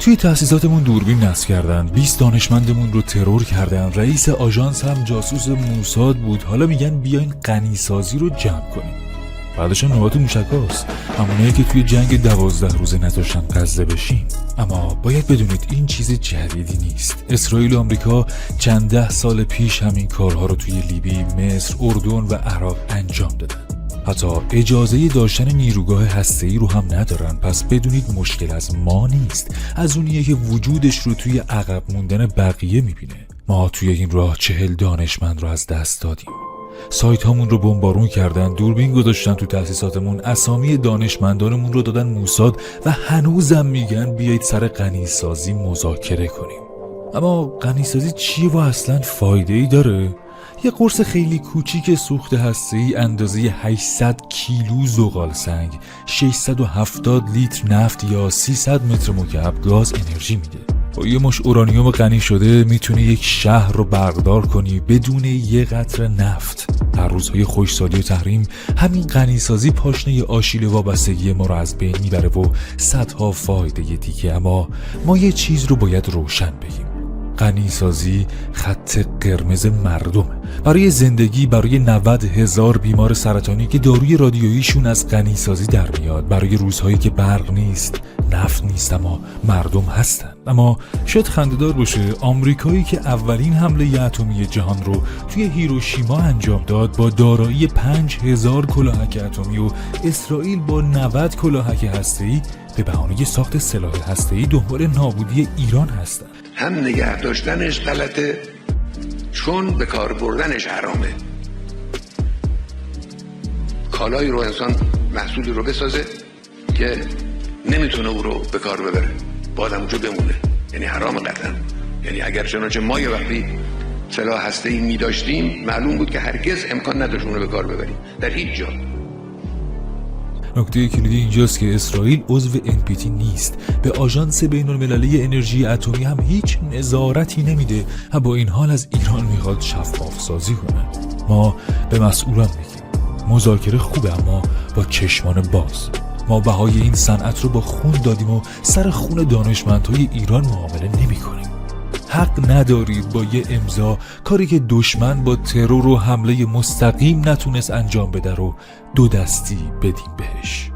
توی تأسیساتمون دوربین نصب کردن، 20 دانشمندمون رو ترور کردن، رئیس آژانس هم جاسوس موساد بود. حالا میگن بیاین غنیسازی رو جمع کنیم. بعدشون نوبت موشکاست، همونایی که توی جنگ 12 روزه نذاشتن غزه بشیم. اما باید بدونید این چیز جدیدی نیست. اسرائیل و آمریکا چند ده سال پیش همین کارها رو توی لیبی، مصر، اردن و عراق انجام دادن. حتی اجازه داشتن نیروگاه هسته‌ای رو هم ندارن. پس بدونید مشکل از ما نیست، از اونیه که وجودش رو توی عقب موندن بقیه میبینه. ما توی این راه 40 دانشمند رو از دست دادیم. سایت هامون رو بمبارون کردن، دوربین گذاشتن تو تأسیساتمون، اسامی دانشمندانمون رو دادن موساد و هنوزم میگن بیایید سر غنیسازی مذاکره کنیم. اما غنیسازی چیه و اصلا فایده ای داره؟ یه قرص خیلی کوچیک سوخت هسته‌ای اندازه 800 کیلو زغال سنگ، 670 لیتر نفت یا 300 متر مکعب گاز انرژی میده. با یه مش اورانیوم غنی شده میتونی یک شهر رو بردار کنی بدون یه قطره نفت. در روزهای خشکسالی و تحریم همین غنیسازی پاشنه آشیل وابستگی ما رو از بین میبره و صدها فایده دیگه. اما ما یه چیز رو باید روشن بگیم: غنیسازی خط قرمز مردمه. برای زندگی برای 90,000 بیمار سرطانی که داروی رادیوییشون از غنیسازی در میاد، برای روزهایی که برق نیست، نفت نیست اما مردم هستن. اما شاید خنده‌دار باشه، آمریکایی که اولین حمله اتمی جهان رو توی هیروشیما انجام داد با دارایی 5000 کلاهک اتمی و اسرائیل با 90 کلاهک هسته‌ای به بهانه ساخت سلاح هسته‌ای دنبال نابودی ایران هستن. هم نگه داشتنش غلطه چون به کار بردنش حرامه. کالایی رو انسان محصولی رو بسازه که نمیتونه او رو به کار ببره، باید همونجا بمونه، یعنی حرام قطعا. یعنی اگر چنانچه ما یه وقتی سلاح هسته‌ای می‌داشتیم معلوم بود که هرگز امکان نداشت اون رو به کار ببریم در هیچ جا. نکته کلیدی اینجاست که اسرائیل عضو NPT نیست، به آژانس بین‌المللی انرژی اتمی هم هیچ نظارتی نمیده و با این حال از ایران میخواد شفاف سازی کنه. ما به مسئولان میگیم مذاکره خوبه اما با چشمان باز. ما بهای این صنعت رو با خون دادیم و سر خون دانشمندهای ایران معامله نمی کنیم. حق ندارید با یه امضا کاری که دشمن با ترور و حمله مستقیم نتونست انجام بده رو دو دستی بدیم بهش.